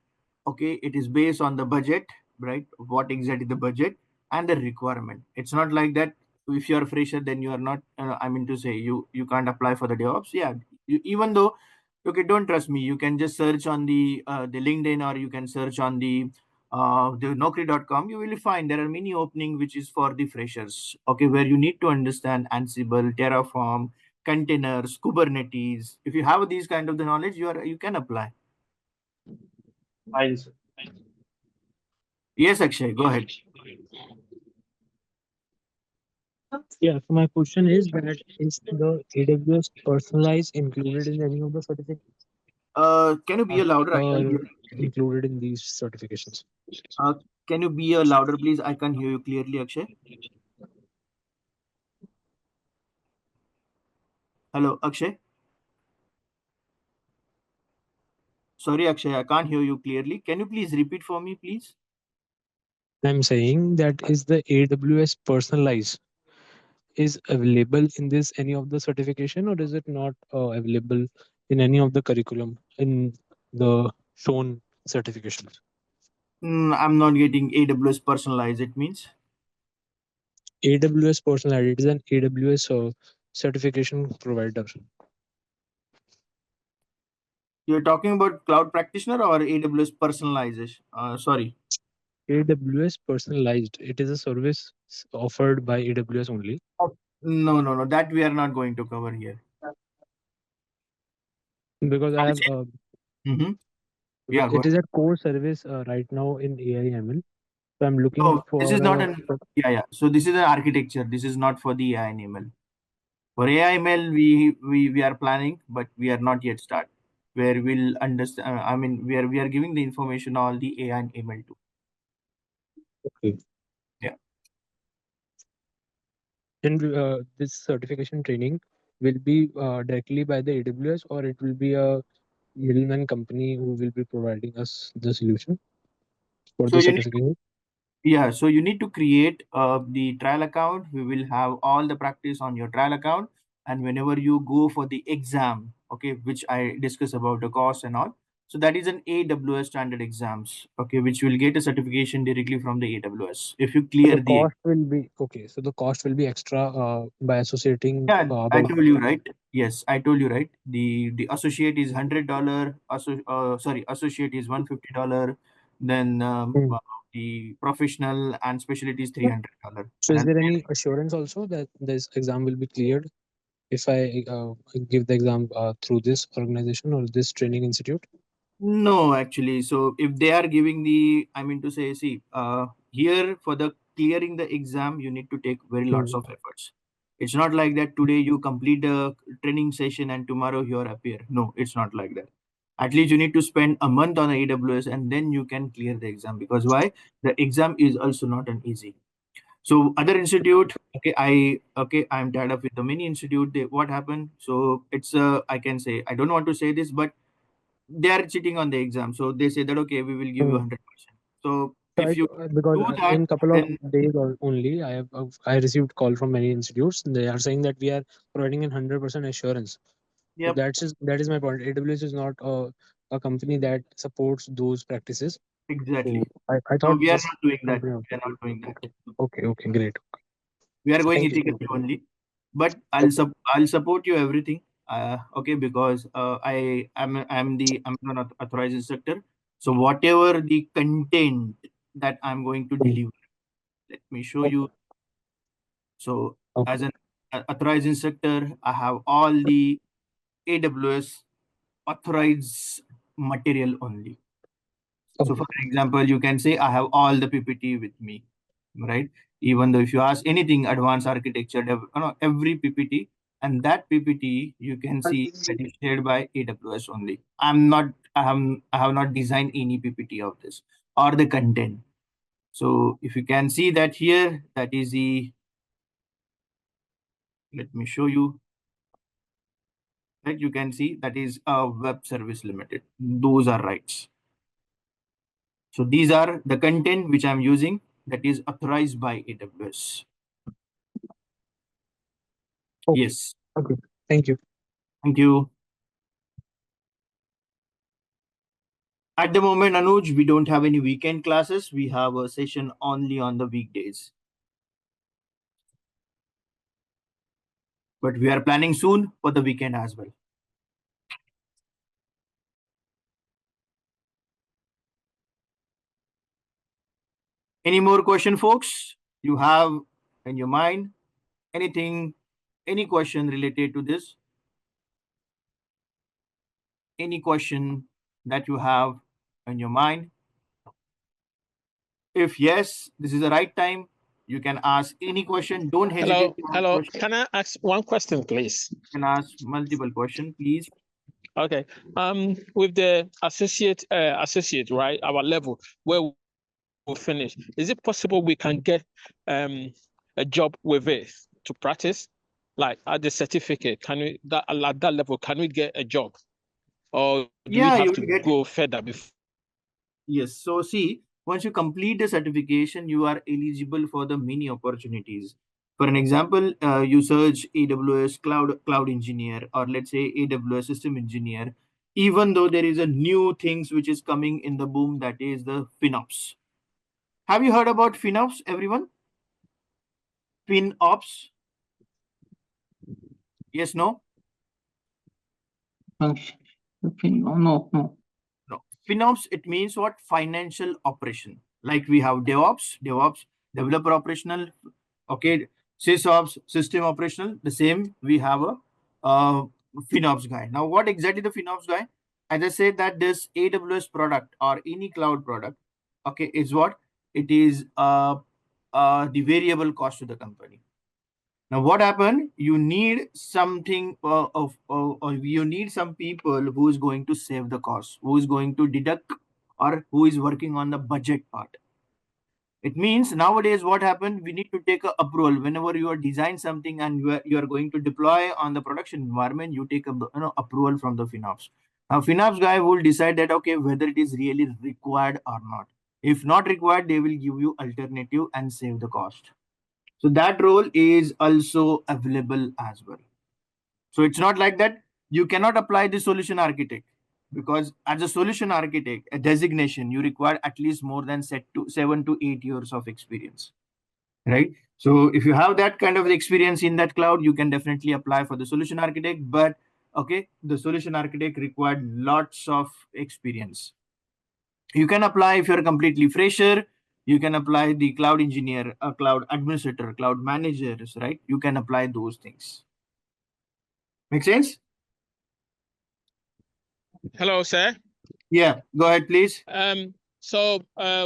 [SPEAKER 1] Okay, it is based on the budget, right? What exactly the budget? and the requirement. It's not like that if you're a fresher, then you are not, I mean to say, you can't apply for the DevOps. Yeah, even though, okay, don't trust me, you can just search on the LinkedIn, or you can search on the Naukri.com. You will find there are many opening which is for the freshers, okay, where you need to understand Ansible, Terraform, containers, Kubernetes. If you have these kind of the knowledge, you can apply.
[SPEAKER 14] Fine, sir.
[SPEAKER 1] Yes, Akshay, go ahead.
[SPEAKER 15] Yeah, so my question is that is the AWS personalized included in any of the certificates
[SPEAKER 1] Can you be a louder? I can't
[SPEAKER 15] or
[SPEAKER 1] hear you clearly.
[SPEAKER 15] included in these certifications?
[SPEAKER 1] Uh, can you be a louder, please? I can't hear you clearly, Akshay. Hello, Akshay. Sorry, Akshay, I can't hear you clearly. Can you please repeat for me, please?
[SPEAKER 15] I'm saying that is the AWS personalized is available in this any of the certification or is it not available in any of the curriculum in the shown certifications?
[SPEAKER 1] I'm not getting AWS personalized. It means
[SPEAKER 15] AWS personalized, it is an AWS certification provider.
[SPEAKER 1] you're talking about cloud practitioner or AWS personalization. Sorry.
[SPEAKER 15] AWS personalized, it is a service offered by AWS only.
[SPEAKER 1] Oh, no. That we are not going to cover here.
[SPEAKER 15] Because I have
[SPEAKER 1] Mm-hmm.
[SPEAKER 15] because
[SPEAKER 1] Yeah, go
[SPEAKER 15] it
[SPEAKER 1] ahead.
[SPEAKER 15] is a core service right now in AI ML. So I'm looking
[SPEAKER 1] No, this
[SPEAKER 15] for
[SPEAKER 1] is not
[SPEAKER 15] a
[SPEAKER 1] an. Yeah. So this is an architecture. This is not for the AI and ML. For AI ML, we are planning, but we are not yet start. Where we'll understand. I mean, we are giving the information all the AI and ML too.
[SPEAKER 15] okay.
[SPEAKER 1] Yeah.
[SPEAKER 15] And this certification training will be directly by the AWS or it will be a middleman company who will be providing us the solution for
[SPEAKER 1] So
[SPEAKER 15] the
[SPEAKER 1] you need
[SPEAKER 15] certification.
[SPEAKER 1] Yeah, so you need to create the trial account. We will have all the practice on your trial account, and whenever you go for the exam, okay, which I discuss about the cost and all. So that is an AWS standard exams, okay, which will get a certification directly from the AWS if you
[SPEAKER 15] So
[SPEAKER 1] clear
[SPEAKER 15] the
[SPEAKER 1] the.
[SPEAKER 15] cost will be okay. So the cost will be extra by associating
[SPEAKER 1] Yeah, I
[SPEAKER 15] about
[SPEAKER 1] told you right. Yes, I told you right. The associate is $100. Sorry, associate is $150. Then
[SPEAKER 15] Hmm.
[SPEAKER 1] the professional and specialty is $300.
[SPEAKER 15] So
[SPEAKER 1] And
[SPEAKER 15] is there any assurance also that this exam will be cleared if I give the exam through this organization or this training institute?
[SPEAKER 1] no, actually. So if they are giving the, I mean to say, see, here for the clearing the exam, you need to take very lots
[SPEAKER 15] Hmm.
[SPEAKER 1] of efforts. It's not like that today you complete the training session and tomorrow you are appear. No, it's not like that. At least you need to spend a month on AWS and then you can clear the exam. Because why? The exam is also not an easy. So other institute, I'm tied up with the many institute. What happened? So it's I can say, I don't want to say this, but they are cheating on the exam. So they say that okay, we will give you
[SPEAKER 15] Hmm.
[SPEAKER 1] 100%. So
[SPEAKER 15] So
[SPEAKER 1] if you
[SPEAKER 15] because
[SPEAKER 1] do that,
[SPEAKER 15] in couple of
[SPEAKER 1] then
[SPEAKER 15] days or only, I received call from many institutes. They are saying that we are providing an 100% assurance. So
[SPEAKER 1] yep,
[SPEAKER 15] that is my point. AWS is not a company that supports those practices. So
[SPEAKER 1] exactly.
[SPEAKER 15] I
[SPEAKER 1] So
[SPEAKER 15] thought
[SPEAKER 1] we are
[SPEAKER 15] this
[SPEAKER 1] not doing that.
[SPEAKER 15] company
[SPEAKER 1] We
[SPEAKER 15] also.
[SPEAKER 1] are not doing that.
[SPEAKER 15] Okay, okay, great.
[SPEAKER 1] We are going
[SPEAKER 15] Thank you.
[SPEAKER 1] integrity only. But
[SPEAKER 15] Okay.
[SPEAKER 1] I'll support you everything. Okay, because I'm an authorized instructor. So whatever the content that I'm going to
[SPEAKER 15] Mm.
[SPEAKER 1] deliver, let me show
[SPEAKER 15] Okay.
[SPEAKER 1] you. So as
[SPEAKER 15] Okay.
[SPEAKER 1] an authorized instructor, I have all the AWS authorized material only. So
[SPEAKER 15] Okay.
[SPEAKER 1] for example, you can say I have all the PPT with me, right? Even though if you ask anything advanced architecture, every PPT, and that PPT you can see that is shared by AWS only. I have not designed any PPT of this or the content. So if you can see that here, that is the, let me show you, that you can see that is a web service limited. Those are rights. So these are the content which I'm using that is authorized by AWS.
[SPEAKER 15] Okay.
[SPEAKER 1] Yes.
[SPEAKER 15] Okay. Thank you.
[SPEAKER 1] Thank you. At the moment, Anuj, we don't have any weekend classes. We have a session only on the weekdays. but we are planning soon for the weekend as well. Any more question, folks? You have in your mind anything, any question related to this? Any question that you have in your mind? If yes, this is the right time. You can ask any question. Don't hesitate to ask
[SPEAKER 11] Hello.
[SPEAKER 1] question.
[SPEAKER 11] Can I ask one question, please?
[SPEAKER 1] You can ask multiple questions, please.
[SPEAKER 11] Okay. With the associate, right? Our level where we'll finish. Is it possible we can get a job with it to practice? Like at the certificate, can we at that level, can we get a job? Or do we have to go further before?
[SPEAKER 1] Yes. So see, once you complete the certification, you are eligible for the many opportunities. For an example, you search AWS cloud engineer, or let's say AWS system engineer. Even though there is a new things which is coming in the boom, that is the FinOps. Have you heard about FinOps, everyone? FinOps? Yes, no?
[SPEAKER 10] No, no.
[SPEAKER 1] No. FinOps, it means what? Financial operation. Like we have DevOps, developer operational, okay, SysOps, system operational. The same, we have a FinOps guy. Now, what exactly the FinOps guy? As I said, that this AWS product or any cloud product, okay, is what? It is the variable cost to the company. Now, what happened? You need something or you need some people who is going to save the cost, who is going to deduct, or who is working on the budget part. It means nowadays what happened? We need to take a approval whenever you are design something and you are going to deploy on the production environment. You take a approval from the FinOps. Now, FinOps guy will decide that okay, whether it is really required or not. If not required, they will give you alternative and save the cost. So that role is also available as well. So it's not like that you cannot apply the solution architect, because as a solution architect, a designation, you require at least more than 7 to 8 years of experience, right? So if you have that kind of experience in that cloud, you can definitely apply for the solution architect. But okay, the solution architect required lots of experience. You can apply if you're completely fresher. You can apply the cloud engineer, a cloud administrator, cloud managers, right? You can apply those things. Make sense?
[SPEAKER 11] Hello, sir.
[SPEAKER 1] Yeah, go ahead, please.
[SPEAKER 11] So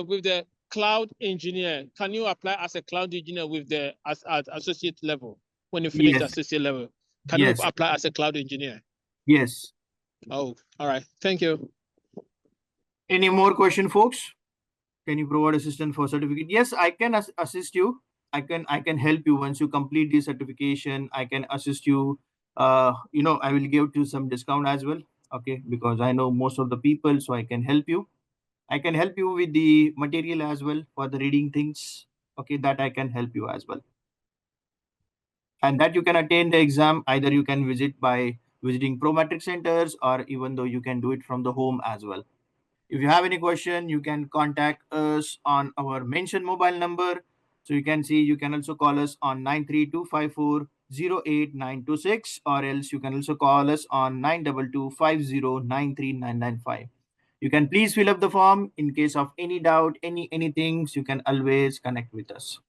[SPEAKER 11] with the cloud engineer, can you apply as a cloud engineer with the at associate level when you finish the associate level? Can you apply as a cloud engineer?
[SPEAKER 1] Yes.
[SPEAKER 11] Oh, all right. Thank you.
[SPEAKER 1] Any more question, folks? Can you provide assistance for certificate? Yes, I can assist you. I can help you once you complete the certification. I can assist you. I will give you some discount as well. Okay, because I know most of the people, so I can help you. I can help you with the material as well for the reading things. Okay, that I can help you as well. And that you can attend the exam. Either you can visit by visiting Prometric centers, or even though you can do it from the home as well. If you have any question, you can contact us on our mentioned mobile number. So you can see, you can also call us on 93254 08926, or else you can also call us on 92250 You can please fill up the form. In case of any doubt, anything, you can always connect with us.